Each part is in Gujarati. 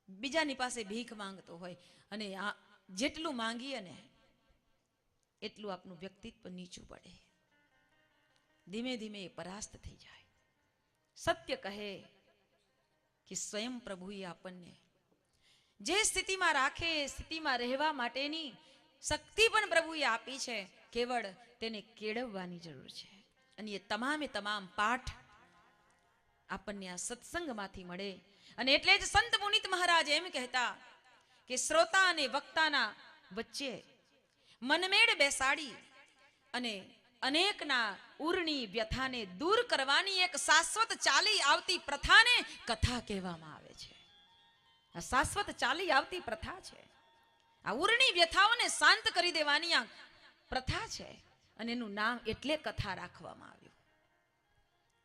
બીજાની પાસે ભીખ માંગતો હોય અને જેટલું માંગીએ ને એટલું આપનું વ્યક્તિત્વ નીચું પડે, ધીમે ધીમે એ પરાસ્ત થઈ જાય. સત્ય કહે કે સ્વયં પ્રભુએ આપણને જે સ્થિતિમાં રાખે એ સ્થિતિમાં રહેવા માટેની શક્તિ પણ પ્રભુએ આપી છે, કેવળ તેને કેળવવાની જરૂર છે. અને એ તમામ પાઠ આપણને આ સત્સંગમાંથી મળે. અને એટલે જ સંત પુનિત મહારાજ એમ કહેતા કે શ્રોતા અને વક્તાના વચ્ચે મનમેળ બેસાડી અને અનેકના ઉરની વ્યથાને દૂર કરવાની એક શાશ્વત ચાલી આવતી પ્રથાને કથા કહેવામાં આવે છે. આ શાશ્વત ચાલી આવતી પ્રથા છે. આ ઉરની વ્યથાઓને શાંત કરી દેવાની આ પ્રથા છે અને એનું નામ એટલે કથા રાખવામાં આવ્યું.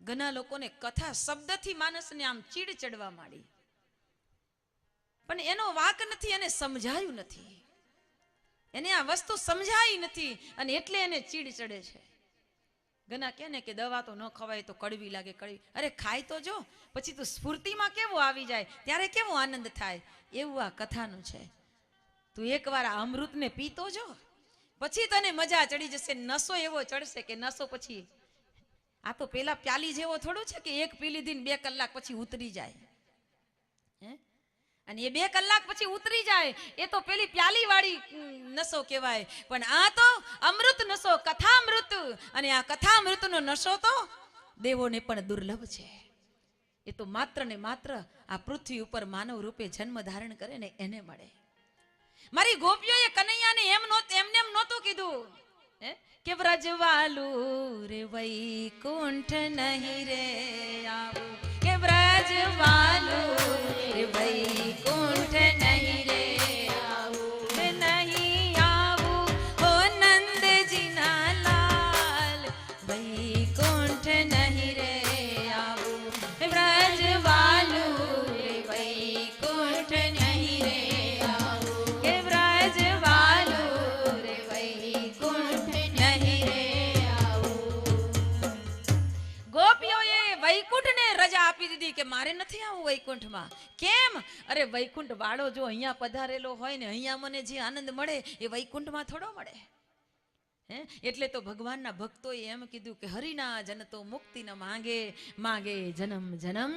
ઘણા લોકોને કથા શબ્દથી માણસને આમ ચીડ ચડવા માંડી, પણ એનો વાક નથી, એને સમજાયું નથી, એને આ વસ્તુ સમજાઈ નથી અને એટલે એને ચીડ ચડે છે. ઘણા કહે ને કે દવા તો ન ખવાય તો કડવી લાગે, કડવી. અરે ખાય તો જો, પછી તું સ્ફૂર્તિમાં કેવો આવી જાય, ત્યારે કેવો આનંદ થાય. એવું આ કથાનું છે. તું એકવાર આ અમૃતને પીતો જો, પછી તને મજા ચડી જશે. નશો એવો ચડશે કે નશો પછી આ તો પેલા પ્યાલી જેવો થોડું છે કે એક પી લીધી ને 2 કલાક પછી ઉતરી જાય. અને એ 2 કલાક પછી ઉતરી જાય એ તો પેલી પ્યાલી વાળી નશો કહેવાય. પણ આ તો અમૃત નશો, કથામૃત. અને આ કથામૃતનો નશો તો દેવોને પણ દુર્લભ છે. એ તો માત્ર ને માત્ર આ પૃથ્વી ઉપર માનવ રૂપે જન્મ ધારણ કરે ને એને મળે. મારી ગોપીઓએ કનૈયાને એમને એમ નહોતું કીધું કે વ્રજવાલું રે વૈકુંઠ નહીં રે આવું, કે વ્રજવાલું રે વૈકુંઠ નહીં રે આવું, નહીં આવું હો નંદજીના લાલ, વૈકુંઠ નહીં રે આવું, વ્રજવાલું રે વૈકુંઠ નહીં રે આવું, કે વ્રજવાલું રે વૈકુંઠ નહીં રે આવું. ગોપીઓએ વૈકુંઠને રજા આપી દીધી કે મારે નથી આવું વૈકુંઠમાં. કેમ? અરે વૈકુંઠ વાળો જો અહીંયા પધારેલો હોય ને અહીંયા મને જે આનંદ મળે એ વૈકુંઠમાં થોડો મળે. એટલે તો ભગવાનના ભક્તોએ એમ કીધું કે હરિના જન તો મુક્તિ ન માંગે, માંગે જન્મ જન્મ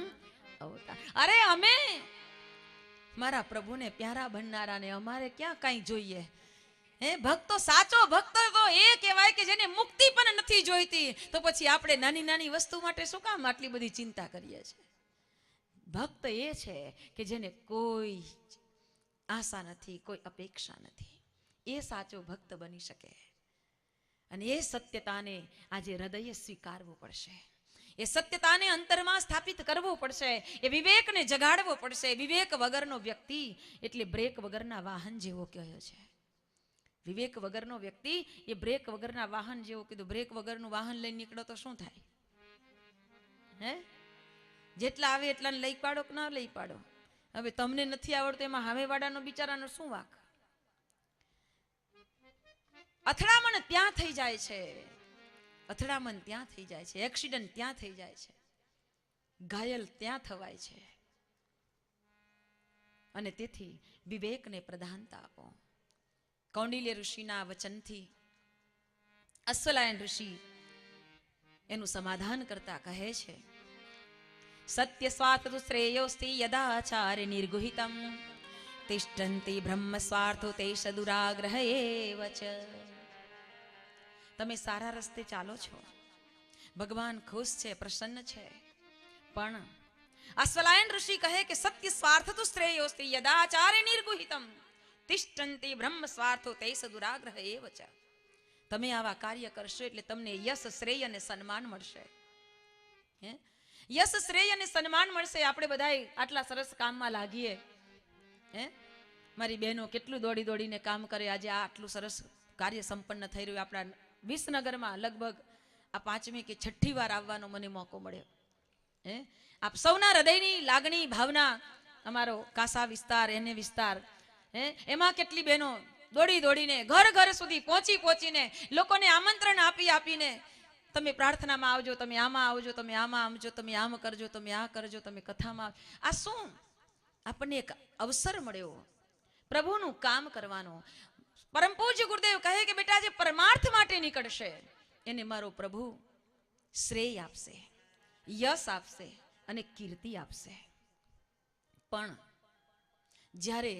અવતાર. અરે અમે મારા પ્રભુને પ્યારા બનનારાને અમારે ક્યાં કાંઈ જોઈએ? ભક્તો, સાચો ભક્ત તો એ કહેવાય કે જેને મુક્તિ પણ નથી જોઈતી. તો પછી આપણે નાની નાની વસ્તુ માટે શું કામ આટલી બધી ચિંતા કરીએ છીએ? ભક્ત એ છે કે જેને કોઈ આશા નથી, કોઈ અપેક્ષા નથી. એ સાચો ભક્ત બની શકે. અને એ સત્યતાને આજે હૃદયે સ્વીકારવું પડશે. એ સત્યતાને અંતરમાં સ્થાપિત કરવું પડશે. એ વિવેકને જગાડવો પડશે. વિવેક વગરનો વ્યક્તિ એટલે બ્રેક વગરના વાહન જેવો કહ્યો છે. વિવેક વગરનો વ્યક્તિ એ બ્રેક વગરના વાહન જેવો કીધું. બ્રેક વગરનું વાહન લઈને નીકળો તો શું થાય? જેટલા આવે એટલાને લઈ પાડો કે ના લઈ પાડો? હવે તમને નથી આવડતું એમાં હામેવાળાનો બિચારાનો શું વાંક? અથડામણ ત્યાં થઈ જાય છે, અથડામણ ત્યાં થઈ જાય છે, એક્સિડન્ટ ત્યાં થઈ જાય છે, ઘાયલ ત્યાં થવાય છે. અને તેથી વિવેકને પ્રધાનતા આપો. કૌંડિલ્ય ઋષિના વચનથી અશ્વલાયન ઋષિ એનું સમાધાન કરતા કહે છે, સત્ય સ્વાર્થ શ્રેયોસ્તિ યદાચાર્ય નિર્ગુહિતમ તિષ્ઠન્તિ બ્રહ્મ સ્વાર્થો તેષ દુરાગ્રહ એવ ચ. તમે સારા રસ્તે ચાલો છો, ભગવાન ખુશ છે, પ્રસન્ન છે, પણ અશ્વલાયન ઋષિ કહે કે સત્ય સ્વાર્થ તો શ્રેયોસ્તિ યદાચાર્ય નિર્ગુહિતમ તિષ્ઠન્તિ બ્રહ્મ સ્વાર્થો તેષ દુરાગ્રહ એવ ચ. તમે આવા કાર્ય કરશો એટલે તમને યશ, શ્રેય અને સન્માન મળશે. યશ, શ્રેય અને સન્માન મળશે. આપણે બધા આટલા સરસ કામમાં લાગીએ. મારી બહેનો કેટલું દોડી દોડીને કામ કરે. આજે આ આટલું સરસ કાર્ય સંપન્ન થઈ રહ્યું. આપણા વિસનગરમાં લગભગ આ 5મી કે 6ઠી વાર આવવાનો મને મોકો મળ્યો. આપ સૌના હૃદયની લાગણી, ભાવના, અમારો કાસા વિસ્તાર, એને વિસ્તાર, એમાં કેટલી બહેનો દોડી દોડીને ઘર ઘર સુધી પહોંચીને લોકોને આમંત્રણ આપીને તમે પ્રાર્થનામાં આવજો, તમે આમાં આવજો, તમે આમાં આવજો, તમે આમ કરજો, તમે આ કરજો, તમે કથામાં. આ શું? આપણને એક અવસર મળ્યો પ્રભુનું કામ કરવાનો. પરમ પૂજ્ય ગુરુદેવ કહે કે બેટા જે પરમાર્થ માટે નીકળશે એને મારો પ્રભુ શ્રેય આપશે, યશ આપશે અને કીર્તિ આપશે. પણ જ્યારે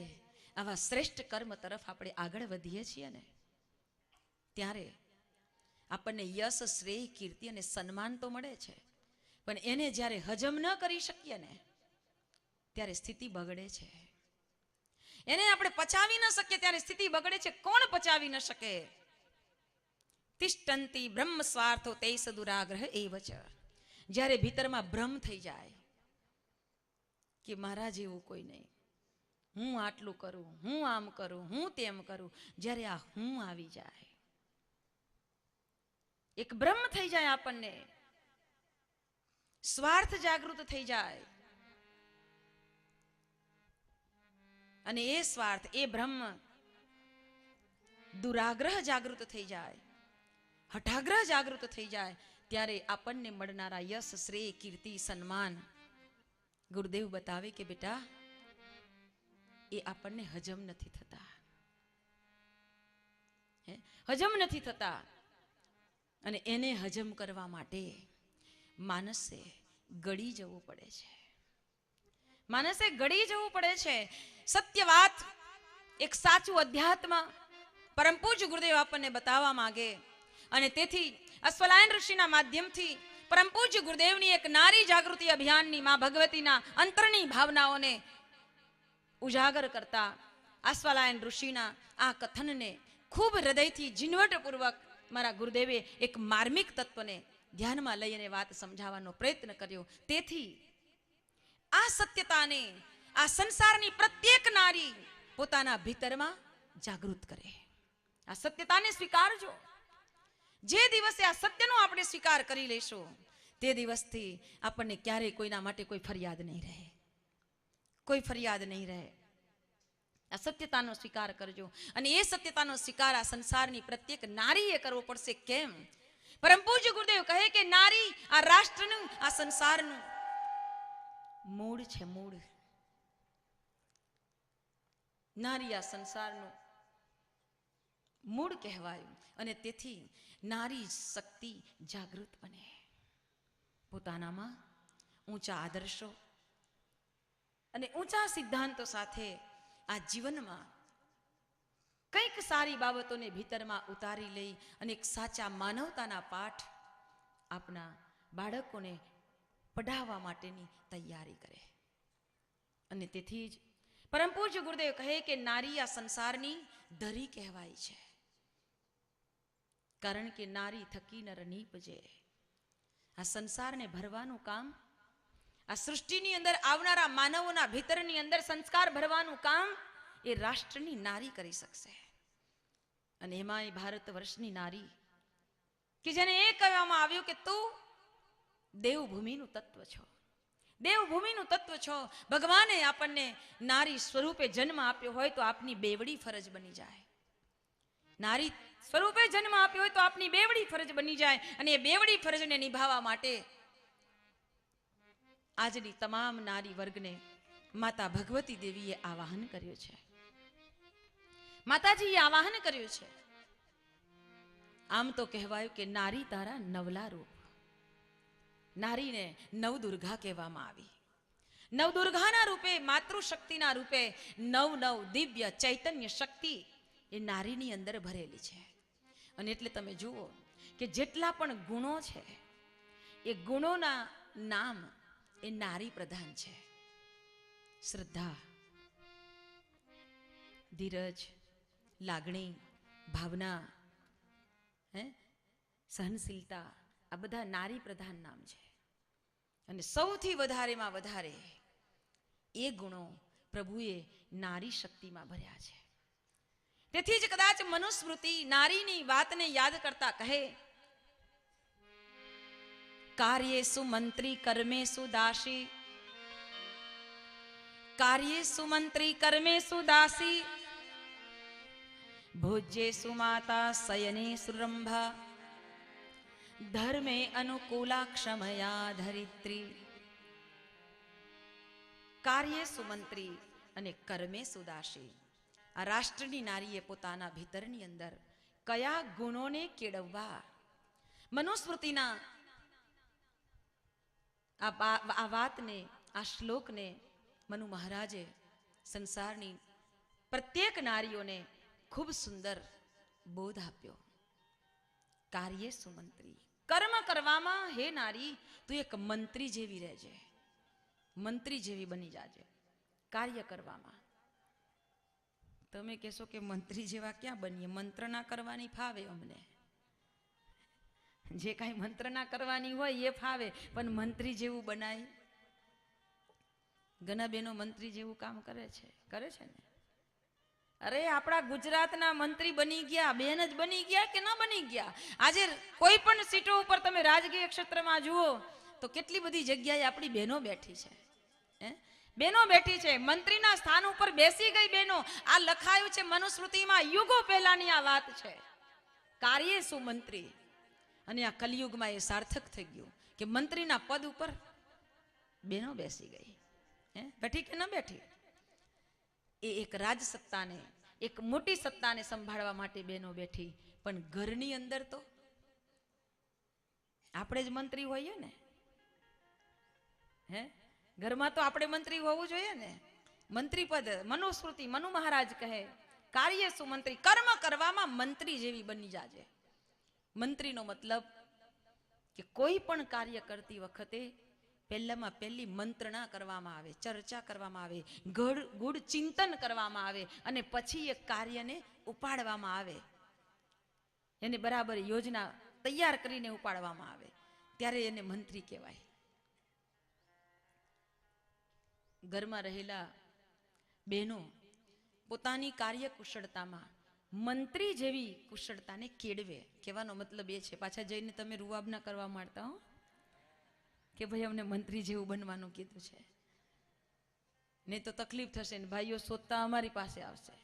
આવા શ્રેષ્ઠ કર્મ તરફ આપણે આગળ વધીએ છીએ ને ત્યારે આપણને યશ, શ્રેય, કીર્તિ અને સન્માન તો મળે છે, પણ એને જ્યારે હજમ ન કરી શકીએ ને ત્યારે સ્થિતિ બગડે છે. એને આપણે પચાવી ન શકીએ ત્યારે સ્થિતિ બગડે છે. કોણ પચાવી ન શકે? તિષ્ઠંતી બ્રહ્મ સ્વાર્થો તે સદુરાગ્રહ એવ ચ. જ્યારે ભીતરમાં ભ્રમ થઈ જાય કે મારા જેવું કોઈ નહીં, હું આટલું કરું, હું આમ કરું, હું તેમ કરું, જ્યારે આ હું આવી જાય, એક બ્રહ્મ થઈ જાય, આપણને સ્વાર્થ જાગૃત થઈ જાય અને એ સ્વાર્થ, એ બ્રહ્મ દુરાગ્રહ જાગૃત થઈ જાય, હઠાગ્રહ જાગૃત થઈ જાય, ત્યારે આપણને મળનારા યશ, શ્રેય, કીર્તિ, સન્માન ગુરુદેવ બતાવે કે બેટા એ આપણને હજમ નથી થતા, હજમ નથી થતા. અને એને હજમ કરવા માટે માનસે ગળી જવું પડે છે, માનસે ગળી જવું પડે છે. સત્ય વાત, એક સાચું અધ્યાત્મ પરમ પૂજ્ય ગુરુદેવ આપણને બતાવવા માંગે અને તેથી અશ્વલાયન ઋષિના માધ્યમથી પરમ પૂજ્ય ગુરુદેવની એક નારી જાગૃતિ અભિયાનની માં ભગવતીના અંતરની ભાવનાઓને ઉજાગર કરતા અશ્વલાયન ઋષિના આ કથનને ખૂબ હૃદયથી ઝીણવટપૂર્વક મારા ગુરુદેવે એક માર્મિક તત્વને ધ્યાનમાં લઈને વાત સમજાવવાનો પ્રયત્ન કર્યો. તેથી આ સત્યતાને આ સંસારની પ્રત્યેક નારી પોતાના ભીતરમાં જાગૃત કરે. આ સત્યતાને સ્વીકારજો. જે દિવસે આ સત્યનો આપણે સ્વીકાર કરી લેશું તે દિવસથી આપણને ક્યારેય કોઈના માટે કોઈ ફરિયાદ નહીં રહે, કોઈ ફરિયાદ નહીં રહે. આ સત્યતાનો સ્વીકાર કરજો અને એ સત્યતાનો સ્વીકાર આ સંસારની પ્રત્યેક નારીએ કરવો પડશે. કેમ? પરમ પૂજ્ય ગુરુદેવ કહે કે નારી આ રાષ્ટ્રનું, આ સંસારનું મૂળ છે, મૂળ. નારી આ સંસારનું મૂળ કહેવાયું અને તેથી નારી શક્તિ જાગૃત બને, પોતાનામાં ઊંચા આદર્શો અને ઊંચા સિદ્ધાંતો સાથે આ જીવનમાં કંઈક સારી બાબતોને ભીતરમાં ઉતારી લઈ અને એક સાચા માનવતાના પાઠ આપના બાળકોને પઢાવવા માટેની તૈયારી કરે. અને તેથી જ પરમ પૂજ્ય ગુરુદેવ કહે કે નારી આ સંસારની ધરી કહેવાય છે, કારણ કે નારી થકી નર નીપજે. આ સંસારને ભરવાનું કામ, આ સૃષ્ટિની અંદર આવનારા માનવોના ભીતરની અંદર સંસ્કાર ભરવાનું કામ એ રાષ્ટ્રની નારી કરી શકશે. અને એમાંય ભારત વર્ષની નારી કે જેને એ કહેવામાં આવ્યું કે તું દેવભૂમિનું તત્વ છો, દેવભૂમિનું તત્વ છો. ભગવાને આપણને નારી સ્વરૂપે જન્મ આપ્યો હોય તો આપની બેવડી ફરજ બની જાય. નારી સ્વરૂપે જન્મ આપ્યો હોય તો આપની બેવડી ફરજ બની જાય અને એ બેવડી ફરજને નિભાવવા માટે આજની તમામ નારી વર્ગને માતા ભગવતી દેવીએ આવાહન કર્યું છે, માતાજીએ આવાહન કર્યું છે. આમ તો કહેવાયું કે નારી તારા નવલા રૂપ. નારીને નવદુર્ગા કહેવામાં આવી. નવદુર્ગાના રૂપે, માતૃશક્તિના રૂપે નવ નવ દિવ્ય ચૈતન્ય શક્તિ એ નારીની અંદર ભરેલી છે. અને એટલે તમે જુઓ કે જેટલા પણ ગુણો છે એ ગુણોના નામ એ નારી પ્રધાન છે. શ્રદ્ધા, ધીરજ, લાગણી, ભાવના, સહનશીલતા, આ બધા નારી પ્રધાન નામ છે. અને સૌથી વધારેમાં વધારે એ ગુણો પ્રભુએ નારી શક્તિમાં ભર્યા છે. તેથી જ કદાચ મનુસ્મૃતિ નારીની વાતને યાદ કરતા કહે, કાર્યેસુ મંત્રી કર્મેસુ દાસી, કાર્યેસુ મંત્રી કર્મેસુ દાસી, ભોજ્યેસુ માતા શયનેસુ રંભા, ધર્મે અનુકૂલા ક્ષમયા ધરિત્રી. કાર્યે સુમંત્રી અને કર્મે સુદાસી. આ રાષ્ટ્રની નારીએ પોતાના ભીતરની અંદર કયા ગુણોને કેળવવા, મનુસ્મૃતિના આ વાતને, આ શ્લોકને મનુ મહારાજે સંસારની પ્રત્યેક નારીઓને ખૂબ સુંદર બોધ આપ્યો. કાર્ય સુમંત્રી, કર્મ કરવામાં હે નારી તું એક મંત્રી જેવી રહેજે, મંત્રી જેવી બની જાજે કાર્ય કરવામાં. તમે કહેશો કે મંત્રી જેવા ક્યાં બનીએ, મંત્રણા કરવાની ફાવે અમને, જે કાંઈ મંત્રણા કરવાની હોય એ ફાવે, પણ મંત્રી જેવું બનાય? ઘણા બહેનો મંત્રી જેવું કામ કરે છે ને. અરે આપણા ગુજરાતના મંત્રી બની ગયા, બેન જ બની ગયા કે ન બની ગયા? આજે કોઈ પણ સીટો ઉપર તમે રાજકીય ક્ષેત્રમાં જુઓ તો કેટલી બધી જગ્યાએ આપણી બહેનો બેઠી છે, બહેનો બેઠી છે, મંત્રીના સ્થાન ઉપર બેસી ગઈ બહેનો. આ લખાયું છે મનુસ્મૃતિમાં, યુગો પહેલાની આ વાત છે. કાર્ય સુમંત્રી, અને આ કલિયુગમાં એ સાર્થક થઈ ગયું કે મંત્રીના પદ ઉપર બહેનો બેસી ગઈ. બેઠી કે ન બેઠી? એ એક રાજસત્તાને, એક મોટી સત્તાને સંભાળવા માટે બહેનો બેઠી. પણ ઘરની અંદર તો આપણે જ મંત્રી હોઈએ ને. ઘરમાં તો આપણે મંત્રી હોવું જોઈએ ને. મંત્રી પદ, મનુસ્મૃતિ, મનુ મહારાજ કહે કાર્ય સુમંત્રી, કર્મ કરવામાં મંત્રી જેવી બની જાજે. મંત્રીનો મતલબ કે કોઈ પણ કાર્ય કરતી વખતે પહેલામાં પહેલી મંત્રણા કરવામાં આવે, ચર્ચા કરવામાં આવે, ગૂઢ ચિંતન કરવામાં આવે, અને પછી એ કાર્યને ઉપાડવામાં આવે, એને બરાબર યોજના તૈયાર કરીને ઉપાડવામાં આવે, ત્યારે એને મંત્રી કહેવાય. ઘરમાં રહેલા બહેનો પોતાની કાર્ય કુશળતામાં મંત્રી જેવી કુશળતાને કેળવે. કહેવાનો મતલબ એ છે, પાછા જઈને તમે રૂવાબ ના કરવા માંડતા હો કે ભાઈ અમને મંત્રી જેવું બનવાનું કીધું છે, નહીં તો તકલીફ થશે ને ભાઈઓ શોધતા અમારી પાસે આવશે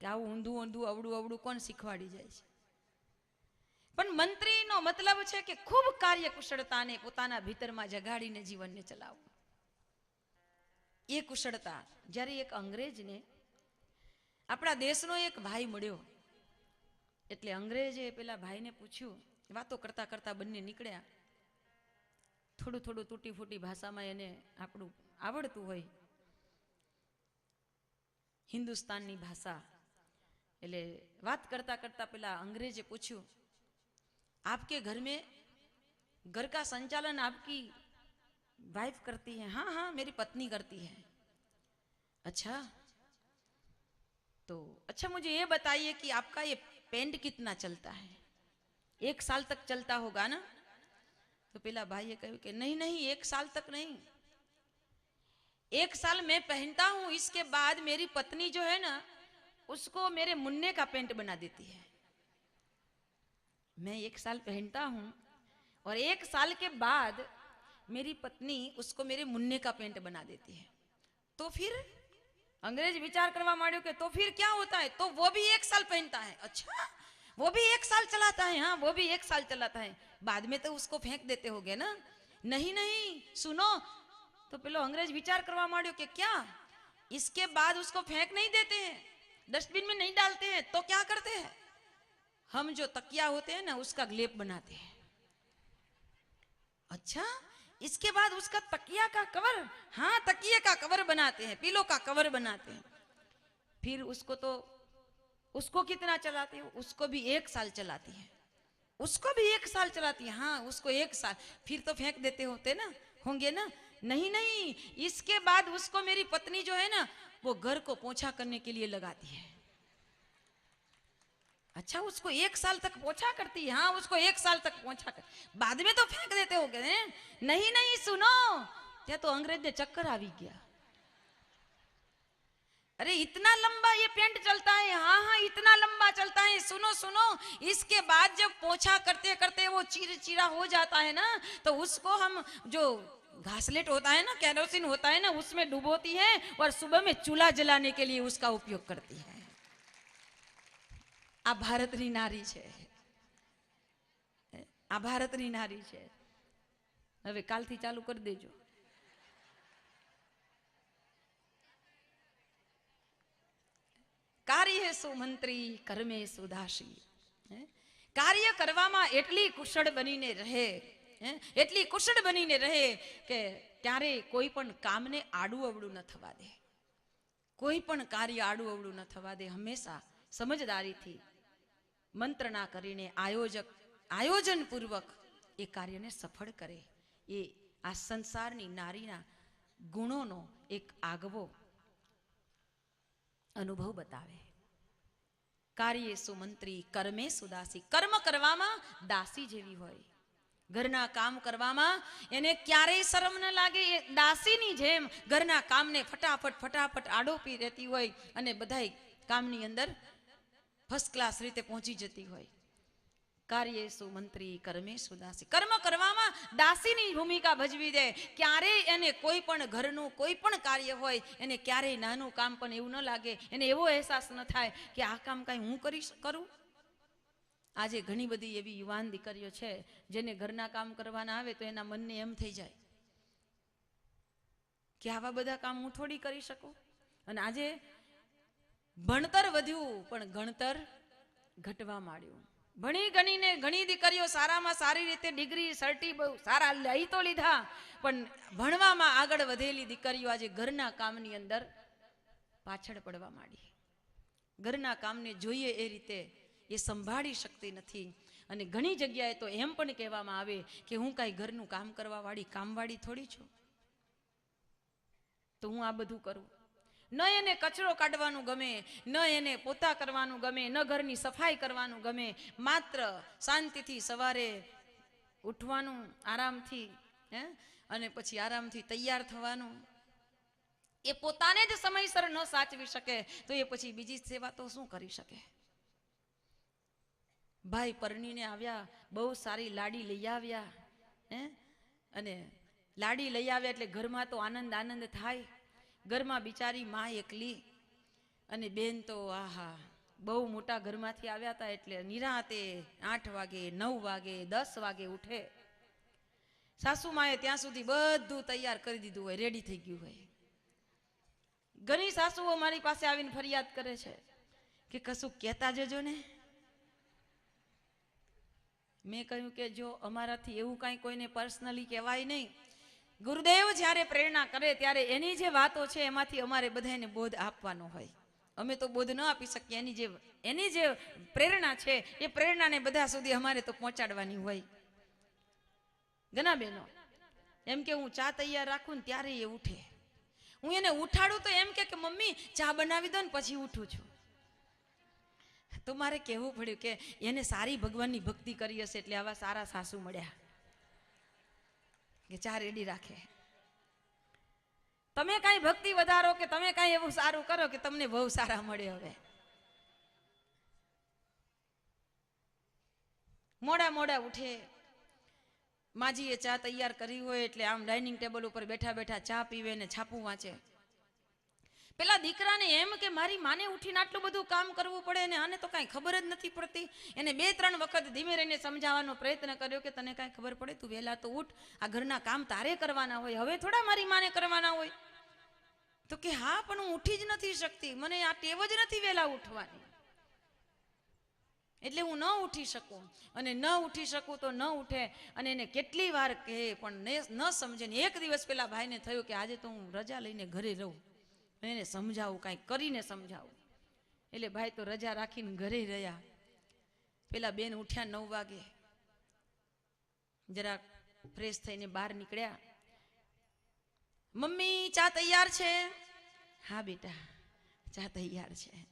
કે આવું ઊંધું ઊંધું અવડું અવડું કોણ શીખવાડી જાય છે. પણ મંત્રીનો મતલબ છે કે ખૂબ કાર્ય કુશળતાને પોતાના ભીતરમાં જગાડીને જીવનને ચલાવવું. એ કુશળતા જ્યારે એક અંગ્રેજને આપણા દેશનો એક ભાઈ મળ્યો, એટલે અંગ્રેજે પેલા ભાઈને પૂછ્યું, વાતો કરતા કરતા બંને નીકળ્યા. થોડું થોડું તૂટી ફૂટી ભાષામાં એને આપણું આવડતું હોય, હિન્દુસ્તાનની ભાષા. એટલે વાત કરતા કરતા પેલા અંગ્રેજે પૂછ્યું, आपके घर में घर का संचालन आपकी वाइफ करती है? हाँ हाँ मेरी पत्नी करती है. अच्छा तो अच्छा मुझे ये बताइए कि आपका ये पेंट कितना चलता है? 1 साल तक चलता होगा ना? तो पेला भाई कहूँ कि नहीं नहीं 1 साल तक नहीं, 1 साल मैं पहनता हूँ, इसके बाद मेरी पत्नी जो है ना उसको मेरे मुन्ने का पेंट बना देती है. मैं 1 साल पहनता हूँ और 1 साल के बाद मेरी पत्नी उसको मेरे मुन्ने का पेंट बना देती है. तो फिर अंग्रेज विचार करवा मांड्यो कि तो फिर क्या होता है? तो वो भी 1 साल पहनता है. अच्छा वो भी 1 साल चलाता है? हाँ वो भी 1 साल चलाता है, बाद में तो उसको फेंक देते होगे ना? नहीं नहीं सुनो. तो पेलो अंग्रेज विचार करवा मांड्यो कि क्या इसके बाद उसको फेंक नहीं देते हैं, डस्टबिन में नहीं डालते हैं, तो क्या करते हैं? हम जो तकिया होते हैं ना उसका ग्लेप बनाते हैं. अच्छा इसके बाद उसका तकिया का कवर, हाँ तकिए का कवर बनाते हैं, पिलो का कवर बनाते हैं. फिर उसको तो उसको कितना चलाते हो? उसको भी 1 साल चलाती है, उसको भी 1 साल चलाती है. हाँ उसको 1 साल, फिर तो फेंक देते होते ना होंगे ना? नहीं नहीं इसके बाद उसको मेरी पत्नी जो है ना वो घर को पोछा करने के लिए लगाती है. अच्छा उसको 1 साल तक पोछा करती है? हाँ उसको 1 साल तक पोछा कर, बाद में तो फेंक देते हो गए. नहीं नहीं सुनो, क्या तो अंग्रेज ने चक्कर आ गया. अरे इतना लंबा ये पेंट चलता है? हाँ हाँ इतना लंबा चलता है. सुनो सुनो इसके बाद जब पोछा करते करते वो चिरचिरा हो जाता है ना, तो उसको हम जो घासलेट होता है ना, केरोसिन होता है ना, उसमें डुबोती है और सुबह में चूल्हा जलाने के लिए उसका उपयोग करती है. આ ભારતની નારી છે, આ ભારતની નારી છે. હવે કાલથી ચાલુ કરી દેજો. કાર્યેષુ મંત્રી કર્મેષુ દાસી. કાર્ય કરવામાં એટલી કુશળ બનીને રહે, એટલી કુશળ બનીને રહે કે ત્યારે કોઈ પણ કામને આડું અવળું ન થવા દે, કોઈ પણ કાર્ય આડું અવળું ન થવા દે. હંમેશા સમજદારીથી મંત્રણા કરીને આયોજન પૂર્વક એ કાર્યને સફળ કરે. એ આ સંસારની નારીના ગુણોનો એક આગવો અનુભવ બતાવે. કાર્યેષુ મંત્રી કર્મેષુ દાસી. કર્મ કરવામાં દાસી જેવી હોય, ઘરના કામ કરવામાં એને ક્યારેય શરમ ન લાગે. એ દાસીની જેમ ઘરના કામને ફટાફટ આડોપી રહેતી હોય અને બધાય કામની અંદર ફર્સ્ટ ક્લાસ રીતે પહોંચી જતી હોય. કાર્યેષુ મંત્રી કર્મેષુ દાસી. કર્મ કરવામાં દાસીની ભૂમિકા ભજવી દે. ક્યારેય એને કોઈ પણ ઘરનું કોઈ પણ કાર્ય હોય એને ક્યારેય નાનું કામ પણ એવું ન લાગે, એને એવો અહેસાસ ન થાય કે આ કામ કાંઈ હું કરું. આજે ઘણી બધી એવી યુવાન દીકરીઓ છે જેને ઘરના કામ કરવાના આવે તો એના મનને એમ થઈ જાય કે આવા બધા કામ હું થોડી કરી શકું. અને આજે ભણતર વધ્યું પણ ગણતર ઘટવા માંડ્યું. ભણી ગણીને ઘણી દીકરીઓ સારામાં સારી રીતે ડિગ્રી સર્ટી બહુ સારા લઈ તો લીધા, પણ ભણવામાં આગળ વધેલી દીકરીઓ આજે ઘરના કામની અંદર પાછળ પડવા માંડી. ઘરના કામને જોઈએ એ રીતે એ સંભાળી શકતી નથી. અને ઘણી જગ્યાએ તો એમ પણ કહેવામાં આવે કે હું કાંઈ ઘરનું કામ કરવા વાળી કામવાળી થોડી છું, તો હું આ બધું કરું. ન એને કચરો કાઢવાનું ગમે, ન એને પોતા કરવાનું ગમે, ન ઘરની સફાઈ કરવાનું ગમે. માત્ર શાંતિથી સવારે ઉઠવાનું આરામથી, અને પછી આરામથી તૈયાર થવાનું. એ પોતાને જ સમયસર ન સાચવી શકે તો એ પછી બીજી સેવા તો શું કરી શકે. ભાઈ પરણીને આવ્યા, બહુ સારી લાડી લઈ આવ્યા, અને લાડી લઈ આવ્યા એટલે ઘરમાં તો આનંદ થાય. ઘરમાં બિચારી માં એકલી અને બેન તો આહા બહુ મોટા ઘરમાંથી આવ્યા હતા એટલે નિરાતે 8 વાગે 9 વાગે 10 વાગે ઉઠે. સાસુમાએ ત્યાં સુધી બધું તૈયાર કરી દીધું હોય, રેડી થઈ ગયું હોય. ઘણી સાસુઓ મારી પાસે આવીને ફરિયાદ કરે છે કે કશું કહેતા જજો ને. મેં કહ્યું કે જો અમારાથી એવું કાંઈ કોઈને પર્સનલી કહેવાય નહીં. ગુરુદેવ જ્યારે પ્રેરણા કરે ત્યારે એની જે વાતો છે એમાંથી અમારે બધાને બોધ આપવાનો હોય. અમે તો બોધ ન આપી શકીએ. એની જે પ્રેરણા છે એ પ્રેરણાને બધા સુધી અમારે તો પહોંચાડવાની હોય. ઘણા બહેનો એમ કે હું ચા તૈયાર રાખું ને ત્યારે એ ઉઠે. હું એને ઉઠાડું તો એમ કે મમ્મી ચા બનાવી દો ને પછી ઉઠું છું. તો મારે કહેવું પડ્યું કે એને સારી ભગવાનની ભક્તિ કરી હશે એટલે આવા સારા સાસુ મળ્યા કે ચા રેડી રાખે. તમે કાંઈ ભક્તિ વધારો કે તમે કાંઈ એવું સારું કરો કે તમને બહુ સારા મળે. હવે મોડા ઉઠે. માજીએ ચા તૈયાર કરી હોય એટલે આમ ડાઇનિંગ ટેબલ ઉપર બેઠા ચા પીવે ને છાપું વાંચે. પેલા દીકરાને એમ કે મારી માને ઉઠીને આટલું બધું કામ કરવું પડે ને આને તો કાંઈ ખબર જ નથી પડતી. એને 2-3 વખત ધીમે રહીને સમજાવવાનો પ્રયત્ન કર્યો કે તને કાંઈ ખબર પડે, તું વહેલા તો ઉઠ, આ ઘરના કામ તારે કરવાના હોય, હવે થોડા મારી માને કરવાના હોય. તો કે હા પણ હું ઉઠી જ નથી શકતી, મને આ ટેવ જ નથી વહેલા ઉઠવાની, એટલે હું ન ઉઠી શકું. અને ન ઉઠી શકું તો ન ઉઠે. અને એને કેટલી વાર કહે પણ ન સમજે ને. એક દિવસ પેલા ભાઈને થયું કે આજે તો હું રજા લઈને ઘરે રહું અને એને સમજાવું, કાંઈક કરીને સમજાવું. એટલે ભાઈ તો રજા રાખીને ઘરે રહ્યા. પેલા બેન ઉઠ્યા 9 વાગે, જરા ફ્રેશ થઈને બહાર નીકળ્યા. મમ્મી ચા તૈયાર છે? હા બેટા ચા તૈયાર છે.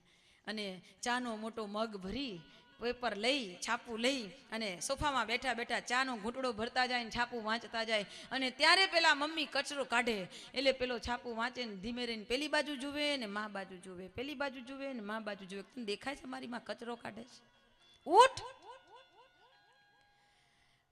અને ચાનો મોટો મગ ભરી, પેપર લઈ, છાપું લઈ અને સોફામાં બેઠા ચાનો ઘૂંટડો ભરતા જાય ને છાપું વાંચતા જાય. અને ત્યારે પેલા મમ્મી કચરો કાઢે એટલે પેલો છાપું વાંચે ને ધીમે રહીને પેલી બાજુ જુએ ને મા બાજુ જુએ, પેલી બાજુ જુએ ને મા બાજુ જુએ. તને દેખાય છે મારી માં કચરો કાઢે છે? ઉઠ.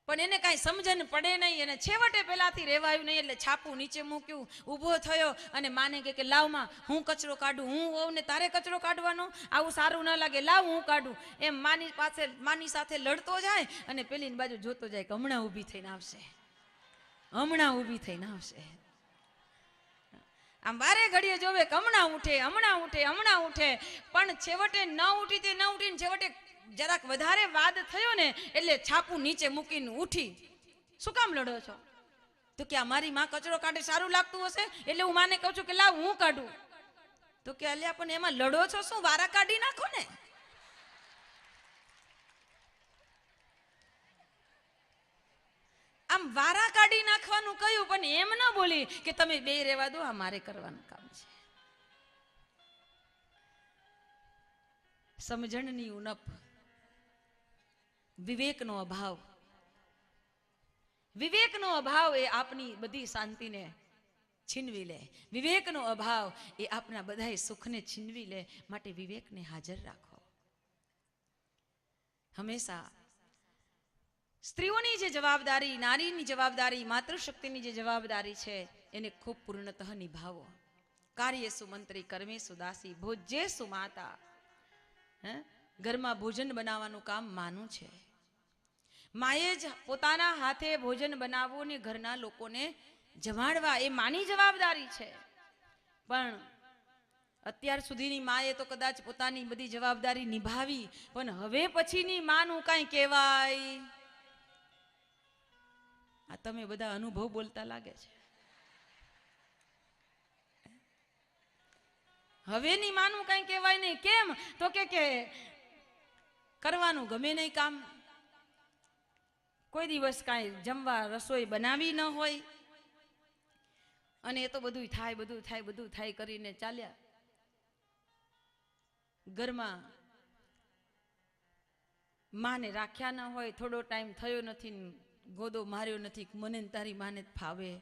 પણ એને કાંઈ સમજણ પડે નહીં. અને છેવટે પેલાથી રેવાયું નહીં એટલે છાપું નીચે મૂક્યું, ઊભો થયો અને માને કે લાવ માં હું કચરો કાઢું, હું હોઉં ને તારે કચરો કાઢવાનો, આવું સારું ન લાગે, લાવ હું કાઢું. એમ માની સાથે લડતો જાય અને પેલીની બાજુ જોતો જાય કે હમણાં ઊભી થઈને આવશે. આમ વારે ઘડીએ જોવે કે હમણાં ઉઠે હમણાં ઉઠે હમણાં ઉઠે, પણ છેવટે ન ઉઠી તે ન ઉઠીને છેવટે જરાક વધારે વાદ થયો ને એટલે છાપું નીચે મૂકીને ઉઠી. શું કામ લડો છો? તો કે અમારી માં કચરો કાઢે સારું લાગતું હશે એટલે હું માને કહું છું કે લાવ હું કાઢું. તો કે અલ્યા પણ એમાં લડો છો શું? વારા કાઢી નાખો ને. આમ વારા કાઢી નાખવાનું કહ્યું પણ એમ ન બોલી કે તમે બે રહેવા દો, આ મારે કરવાનું કામ છે. સમજણની ઉણપ, વિવેકનો અભાવ. વિવેકનો અભાવ એ આપની બધી શાંતિને છીનવી લે. વિવેકનો અભાવ એ આપના બધા સુખને છીનવી લે. માટે વિવેકને હાજર રાખો. હંમેશા સ્ત્રીઓની જે જવાબદારી, નારીની જવાબદારી, માતૃશક્તિની જે જવાબદારી છે એને ખૂબ પૂર્ણતઃ નિભાવો. કાર્યેસુ મંત્રી કર્મેસુ દાસી ભોજ્યેસુ માતા. ઘરમાં ભોજન બનાવવાનું કામ માનું છે. માએ જ પોતાના હાથે ભોજન બનાવવું ને ઘરના લોકોને જમાડવા એ માની જવાબદારી છે. પણ અત્યાર સુધીની માએ તો કદાચ પોતાની બધી જવાબદારી નિભાવી, પણ હવે પછીની માનું કાંઈ કહેવાય. આ તમે બધા અનુભવ બોલતા લાગે છે. હવેની માનું કાંઈ કહેવાય નહીં. કેમ? તો કે કરવાનું ગમે નહીં કામ. કોઈ દિવસ કાંઈ જમવા રસોઈ બનાવી ન હોય અને એ તો બધું થાય કરીને ચાલ્યા. ઘરમાં માને રાખ્યા ન હોય, થોડો ટાઈમ થયો નથી, ગોદો માર્યો નથી, મને તારી માને ફાવે.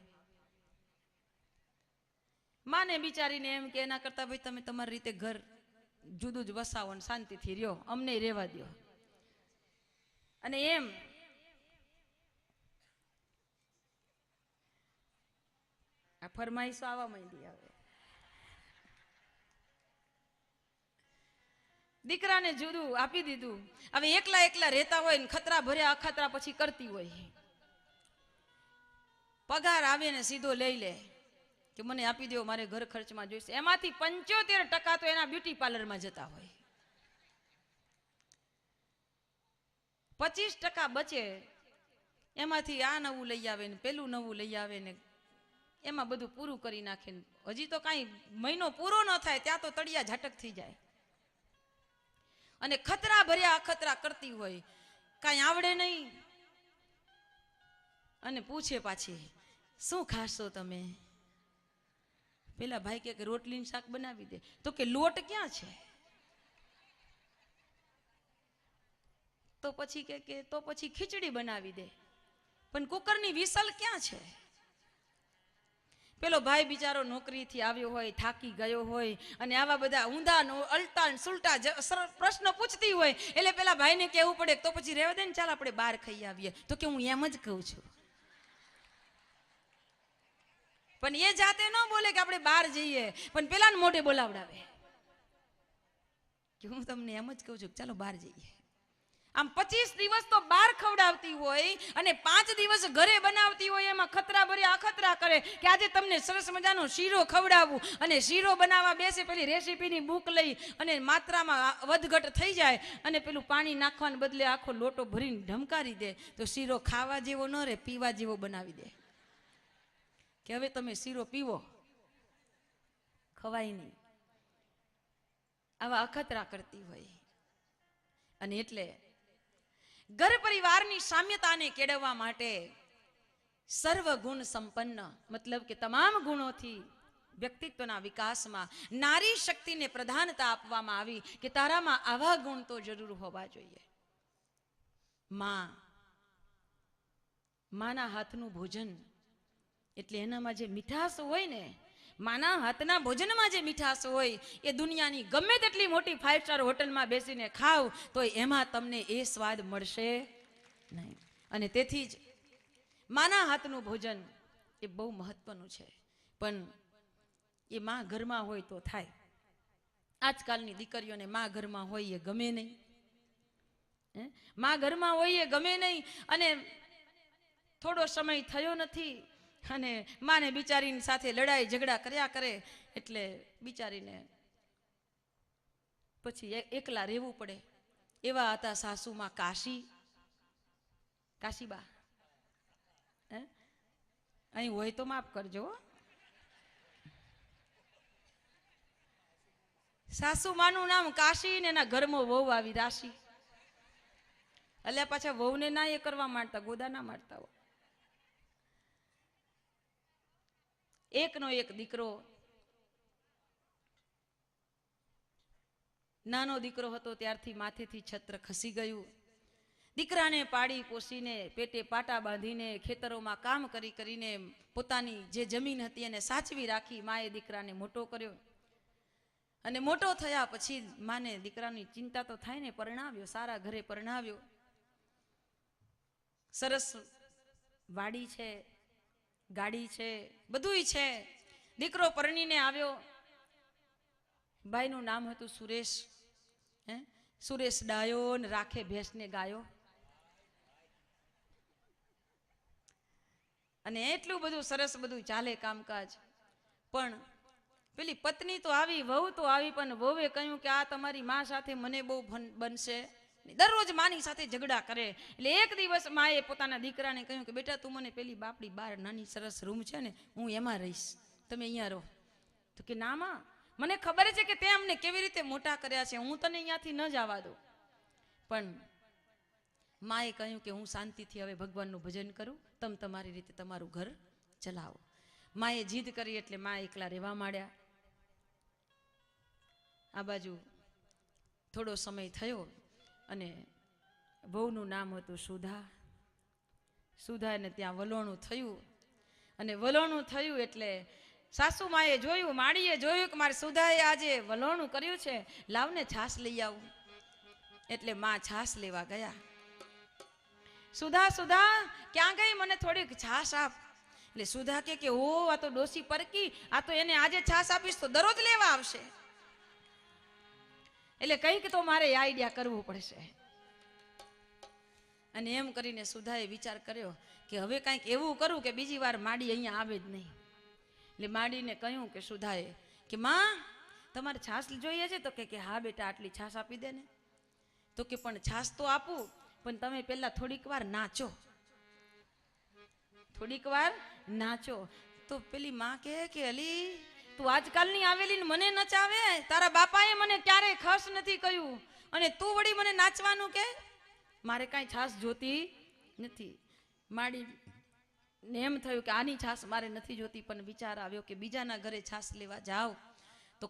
માને બિચારીને એમ કે એના કરતા ભાઈ તમે તમારી રીતે ઘર જુદું જ વસાવો ને શાંતિથી રહ્યો, અમને રહેવા દો. અને એમ આ ફરમાઈશો આવવા માંડી. હવે દીકરાને જુદું આપી દીધું. હવે એકલા એકલા રહેતા હોય ને ખતરા ભર્યા અખતરા પછી કરતી હોય. પગાર આવે ને સીધો લઈ લે કે મને આપી દો, મારે ઘર ખર્ચમાં જોઈશે. એમાંથી 75% તો એના બ્યુટી પાર્લરમાં જતા હોય. 25% બચે એમાંથી આ નવું લઈ આવે ને પેલું નવું લઈ આવે ને એમાં બધું પૂરું કરી નાખે. હજી તો કાંઈ મહિનો પૂરો ન થાય ત્યાં તો તળિયા ઝાટક થઈ જાય. અને ખતરા ભર્યા અખતરા કરતી હોય, કાંઈ આવડે નહીં. અને પૂછે પાછી શું ખાશો તમે? પેલા ભાઈ કે રોટલીનું શાક બનાવી દે. તો કે લોટ ક્યાં છે? તો પછી કે તો પછી ખીચડી બનાવી દે. પણ કુકરની વિસલ ક્યાં છે? પેલો ભાઈ બિચારો નોકરીથી આવ્યો હોય, થાકી ગયો હોય અને આવા બધા ઊંધા અલટા સુલટા પ્રશ્નો પૂછતી હોય એટલે પેલા ભાઈને કહેવું પડે તો પછી રહેવા દે ને, ચાલ આપણે બહાર ખાઈ આવીએ. તો કે હું એમ જ કહું છું. પણ એ જાતે ન બોલે કે આપણે બહાર જઈએ, પણ પેલાને મોઢે બોલાવડાવે કે હું તમને એમ જ કહું છું ચાલો બહાર જઈએ. આમ 25 દિવસ તો બહાર ખવડાવતી હોય અને 5 દિવસ ઘરે બનાવતી હોય. એમાં ખતરા ભર્યા અખતરા કરે કે આજે તમને સરસ મજાનો શીરો ખવડાવું. અને શીરો બનાવવા બેસે પેલી રેસીપીની બુક લઈ અને માત્રામાં વધઘટ થઈ જાય અને પેલું પાણી નાખવાને બદલે આખો લોટો ભરીને ઢમકારી દે. તો શીરો ખાવા જેવો ન રહે, પીવા જેવો બનાવી દે કે હવે તમે શીરો પીવો, ખવાય નહીં. આવા અખતરા કરતી હોય. અને એટલે ઘર પરિવારની સામ્યતાને કેળવવા માટે સર્વ ગુણ સંપન્ન, મતલબ કે તમામ ગુણોથી વ્યક્તિત્વના વિકાસમાં નારી શક્તિને પ્રધાનતા આપવામાં આવી કે તારામાં આવા ગુણ તો જરૂર હોવા જોઈએ. માના હાથનું ભોજન એટલે એનામાં જે મીઠાશ હોય ને, માના હાથના ભોજનમાં જે મીઠાશ હોય એ દુનિયાની ગમે તેટલી મોટી 5 સ્ટાર હોટલમાં બેસીને ખાવ તો એમાં તમને એ સ્વાદ મળશે નહીં. અને તેથી જ માના હાથનું ભોજન એ બહુ મહત્વનું છે. પણ એ માં ઘરમાં હોય તો થાય. આજકાલની દીકરીઓને માં ઘરમાં હોય એ ગમે નહીં. માં ઘરમાં હોય એ ગમે નહીં. અને થોડો સમય થયો નથી અને માને બિચારીની સાથે લડાઈ ઝઘડા કર્યા કરે એટલે બિચારીને પછી એકલા રહેવું પડે. એવા હતા સાસુમાં કાશીબા. અહીં હોય તો માફ કરજો. સાસુમાનું નામ કાશી ને એના ઘરમાં વહુ આવી રાશિ. એટલે પાછા વહુને ના એ કરવા માંડતા, ગોદા ના મારતા હોય. એકનો એક દીકરો, નાનો દીકરો હતો ત્યારથી માથેથી છત્ર ખસી ગયું. દીકરાને પાડી પોસીને પેટે પાટા બાંધીને ખેતરોમાં કામ કરી કરીને પોતાની જે જમીન હતી એને સાચવી રાખી માએ દીકરાને મોટો કર્યો. અને મોટો થયા પછી માને દીકરાની ચિંતા તો થાય ને, પરણાવ્યો, સારા ઘરે પરણાવ્યો. સરસ વાડી છે, ગાડી છે, બધુંય છે. દીકરો પરણીને આવ્યો. ભાઈનું નામ હતું સુરેશ. સુરેશ ડાયો ને રાખે ભેંસને ગાયો. અને એટલું બધું સરસ બધું ચાલે કામકાજ. પણ પેલી પત્ની તો આવી, વહુ તો આવી, પણ વહુએ કહ્યું કે આ તમારી માં સાથે મને બહુ બનશે. દરરોજ માની સાથે ઝઘડા કરે. એટલે એક દિવસ માએ પોતાના દીકરાને કહ્યું કે બેટા તું મને પેલી બાપડી બહાર નાની સરસ રૂમ છે ને, હું એમાં રહીશ, તમે અહીંયા રહો. તો કે ના માં, મને ખબર છે કે તે અમને કેવી રીતે મોટા કર્યા છે, હું તને અહીંયાથી ન જવા દઉં. પણ માએ કહ્યું કે હું શાંતિથી હવે ભગવાનનું ભજન કરું, તમે તમારી રીતે તમારું ઘર ચલાવો. માએ જીદ કરી એટલે મા એકલા રહેવા માંડ્યા. આ બાજુ થોડો સમય થયો અને વહુનું નામ હતું સુધા. સુધાને ત્યાં વલોણું થયું. અને વલોણું થયું એટલે સાસુ માએ જોયું, માડીએ જોયું કે મારી સુધાએ આજે વલોણું કર્યું છે, લાવને છાશ લઈ આવું. એટલે માં છાશ લેવા ગયા. સુધા ક્યાં ગઈ, મને થોડીક છાશ આપ. એટલે સુધા કે ઓ આ તો ડોસી પરકી, આ તો એને આજે છાશ આપીશ તો દરરોજ લેવા આવશે. એટલે કંઈક તો મારે આઈડિયા કરવું પડશે. અને એમ કરીને સુધાએ વિચાર કર્યો કે હવે કંઈક એવું કરું કે બીજી વાર માડી અહીંયા આવે જ નહીં. એટલે માડીને કહ્યું કે સુધાએ કે માં તમારે છાશ જોઈએ છે? તો કે હા બેટા આટલી છાશ આપી દે ને. તો કે પણ છાશ તો આપું, પણ તમે પહેલા થોડીક વાર નાચો, થોડીક વાર નાચો. તો પેલી માં કે અલી તું આજકાલની આવેલી ને મને નચાવે, તારા બાપાએ મને ક્યારેય ખર્ચ નથી કહ્યું અને તું વળી મને નાચવાનું કે? મારે કાંઈ છાશ જોતી નથી. માડી ને એમ થયું કે આની છાશ મારે નથી જોતી, પણ વિચાર આવ્યો કે બીજાના ઘરે છાશ લેવા જાવ તો